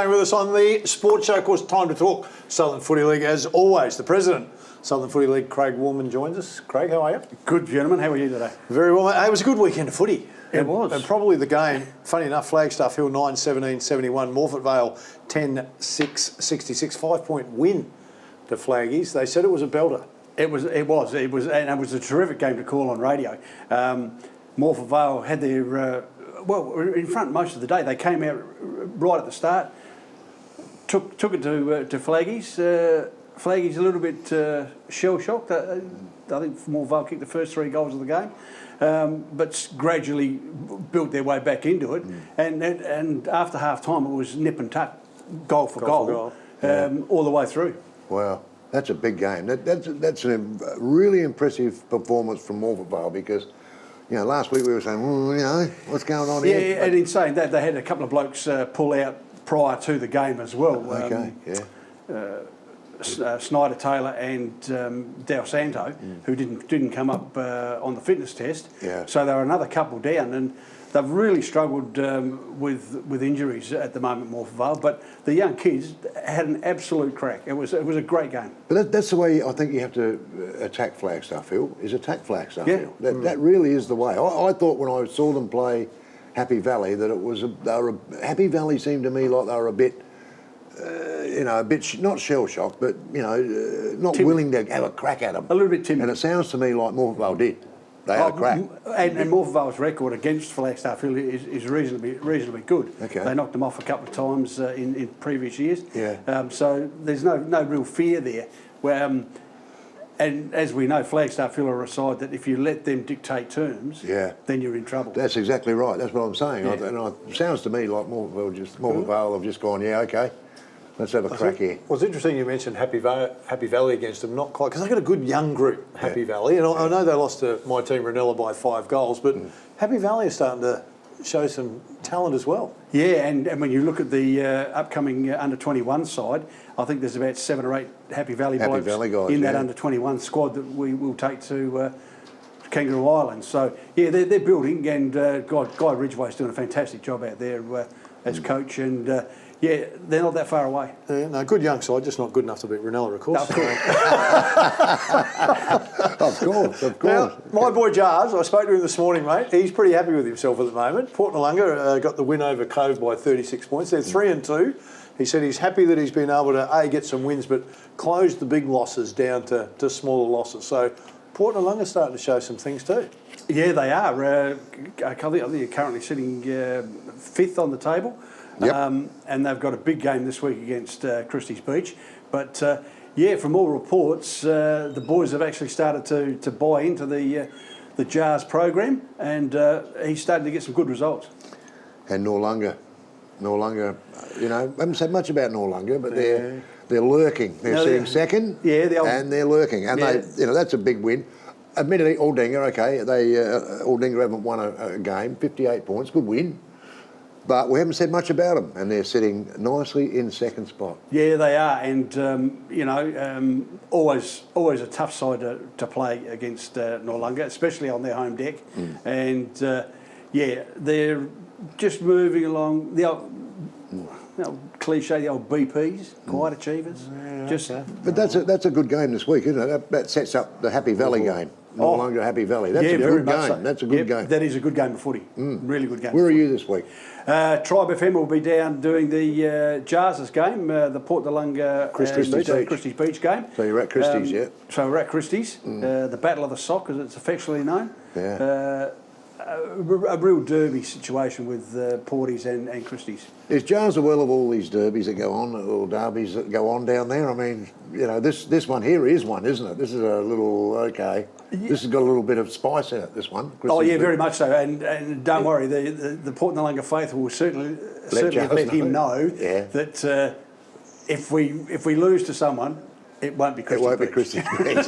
staying with us on the Sports Show. Of course, time to talk Southern Footy League as always. The president, Southern Footy League, Craig Warman, joins us. Craig, how are you? Good, gentlemen. How are you today? Very well, mate. Hey, it was a good weekend of footy. It was. And probably the game, funny enough, Flagstaff Hill 9-17-71, Morphett Vale 10-6-66, 5-point win to Flaggies. They said it was a belter. It was, and it was a terrific game to call on radio. Morphett Vale had their in front most of the day. They came out right at the start, took it to Flaggies. Flaggies a little bit shell shocked. I think Morphett Vale kicked the first 3 goals of the game, but gradually built their way back into it. And after half time, it was nip and tuck, goal for goal. All the way through. Wow. That's a big game. That's a really impressive performance from Morphett Vale because, last week we were saying, what's going on here? Yeah, and in saying that, they had a couple of blokes pull out prior to the game as well. Snyder Taylor and Dow Santo, who didn't come up on the fitness test. Yeah. So they were another couple down, and they've really struggled with injuries at the moment, Morphett Vale. But the young kids had an absolute crack. It was a great game. But that's the way I think you have to attack Flagstaff Hill. Attack Flagstaff Hill. That really is the way. I thought when I saw them play Happy Valley that it was Happy Valley seemed to me like they were a bit. A bit not shell shocked, but not timid. Willing to have a crack at them. A little bit timid. And it sounds to me like Morphett Vale did. They had a crack. And Morphett Vale's record against Flagstaff Hill is reasonably good. Okay. They knocked them off a couple of times in previous years. Yeah. So there's no real fear there. And as we know, Flagstaff Hill are a side that if you let them dictate terms, then you're in trouble. That's exactly right. That's what I'm saying. Yeah. It sounds to me like Morphett Vale have just gone, okay. Let's have a crack here. Well, it's interesting you mentioned Happy Valley against them, not quite, because they've got a good young group, Happy Valley. And I know they lost to my team, Ranella, by 5 goals, but Happy Valley is starting to show some talent as well. Yeah, and when you look at the upcoming under-21 side, I think there's about 7 or 8 Happy Valley guys in that under-21 squad that we will take to Kangaroo Island. So, they're building, and Guy Ridgway's doing a fantastic job out there as coach, and they're not that far away. Yeah, no, good young side, just not good enough to beat Ranella, of course. Of course. Now, my boy Jars, I spoke to him this morning, mate. He's pretty happy with himself at the moment. Port Noarlunga got the win over Cove by 36 points. They're 3-2. He said he's happy that he's been able to, get some wins, but close the big losses down to smaller losses. So Port Noarlunga's starting to show some things too. Yeah, they are. I think they're currently sitting 5th on the table. Yep. And they've got a big game this week against Christie's Beach. But, from all reports, the boys have actually started to buy into the JARS program, and he's starting to get some good results. And Noarlunga, we haven't said much about Noarlunga, but they're lurking. They're sitting second, and they're lurking. And that's a big win. Admittedly, Aldinga, Aldinga haven't won a game, 58 points, good win. But we haven't said much about them, and they're sitting nicely in second spot. Yeah, they are, and always a tough side to play against Noarlunga, especially on their home deck. And they're just moving along. The old cliche, the old BPs, quiet achievers. But that's a good game this week, isn't it? That sets up the Happy Valley game. Noarlunga Happy Valley. That's a good game. So. That's a good game. That is a good game of footy. Really good game. Where are you this week? Tribe FM will be down doing the JARS game, the Port Noarlunga Christie's Beach game. So you're at Christie's, So we're at Christie's, the Battle of the Sock, as it's affectionately known. Yeah. A real derby situation with Porties and Christie's. Is JARS well of all these derbies that go on, or derbies that go on down there? I mean, this one here is one, isn't it? This is a little, this has got a little bit of spice in it, this one. Very much so. And don't worry, the Port Noarlunga faithful will certainly let him know that if we lose to someone, It won't be Christian It won't be Beach. Christian Beach. It's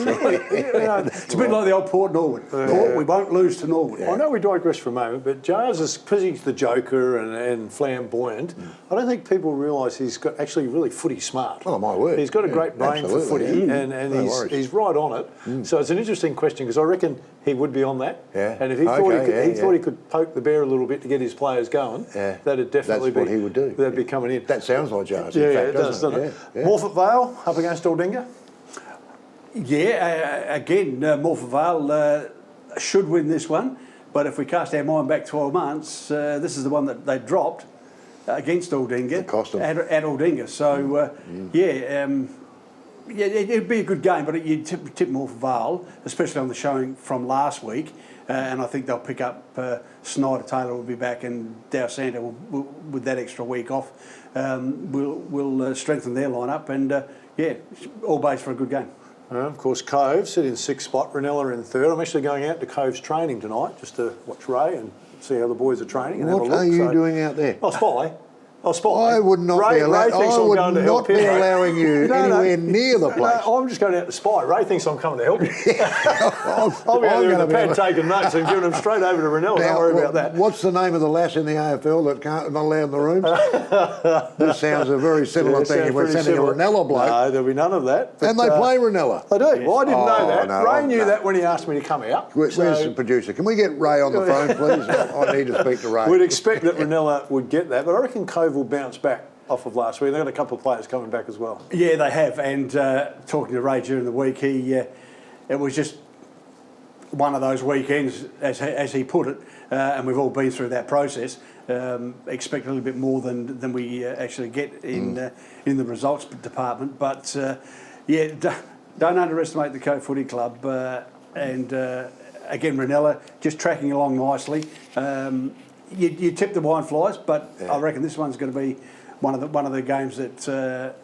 a bit like the old Port Norwood. Port, we won't lose to Norwood. I know we digress for a moment, but Jars is, because he's the joker and flamboyant, I don't think people realise he's got actually really footy smart. Oh, my word. He's got a great brain for footy, and No he's right on it. So it's an interesting question, because I reckon he would be on that. Yeah. And if he thought he could poke the bear a little bit to get his players going, that'd definitely That's what he would do. That'd be coming in. That sounds like Jars, Yeah, in fact, it does, doesn't it? Yeah. Morphett Vale up against Aldinga. Yeah, again, Morphett Vale should win this one, but if we cast our mind back 12 months, this is the one that they dropped against Aldinga. It cost them. At Aldinga. So, it'd be a good game, but you'd tip Morphett Vale, especially on the showing from last week, and I think they'll pick up Snyder Taylor will be back, and Dow Santa will, with that extra week off, will strengthen their lineup, and all base for a good game. Of course, Cove sit in 6th spot, Ranella in 3rd. I'm actually going out to Cove's training tonight just to watch Ray and see how the boys are training and have a look. What are you doing out there? I'll spy. I would not be allowing you anywhere near the place. No, I'm just going out to spy. Ray thinks I'm coming to help you. I'll be out there with a pad taking notes and giving them straight over to Ranella. Don't worry about that. What's the name of the lass in the AFL that not allowed in the rooms? This sounds a very similar thing. We're sending a Ranella bloke. No, there'll be none of that. And they play Ranella. They do. Well, I didn't know that. No, Ray knew that when he asked me to come out. Where's the producer? Can we get Ray on the phone, please? I need to speak to Ray. We'd expect that Ranella would get that, but I reckon Cove will bounce back off of last week. They've got a couple of players coming back as well. Yeah, they have. And talking to Ray during the week, it was just one of those weekends, as he put it, and we've all been through that process. Expect a little bit more than we actually get in the results department. But don't underestimate the Cove Footy Club. And again, Ranella just tracking along nicely. You tip the wine flies, but I reckon this one's going to be one of the games that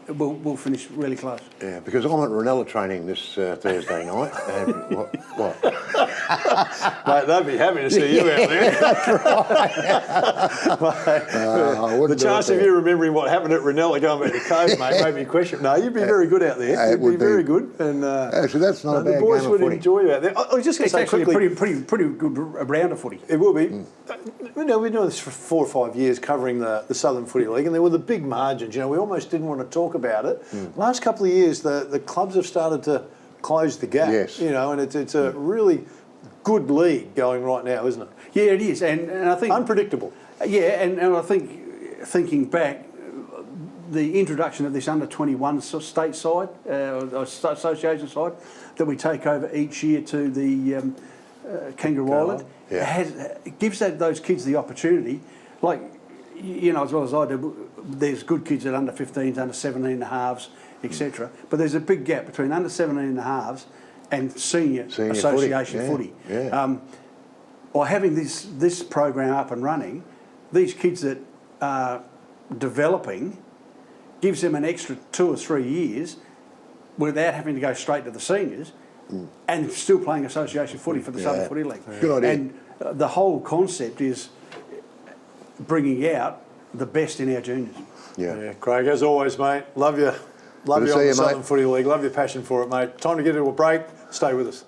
will finish really close. Yeah, because I'm at Ranella training this Thursday night. And what? Mate, they'd be happy to see you out there. The chance of you remembering what happened at Ranella going back to Cove, mate, made me question. No, you'd be very good out there. You'd be very good. And actually, that's not a bad game of footy. The boys would footy. enjoy you out there. I was just going to say actually quickly, a pretty good round of footy. it will be. We've been doing this for 4 or 5 years, covering the Southern Footy League, and there were the big margins. You know, we almost didn't want to talk about it. Last couple of years, the clubs have started to close the gap. Yes. You know, and it's a really good league going right now, isn't it? Yeah, it is, and I think Unpredictable. Yeah, and I think thinking back, the introduction of this under-21 state side, association side, that we take over each year to the Kangaroo Island, gives those kids the opportunity, like, you know, as well as I do, there's good kids at under 15s, under 17 and a halves, etc. But there's a big gap between under 17 and a halves and senior association footy. Yeah. By having this program up and running, these kids that are developing gives them an extra 2 or 3 years without having to go straight to the seniors and still playing association footy for the Southern Footy League. Good idea. And the whole concept is bringing out the best in our juniors. Yeah, Craig, as always, mate, love you. Love you on the Southern Footy League. Love your passion for it, mate. Time to get into a break. Stay with us.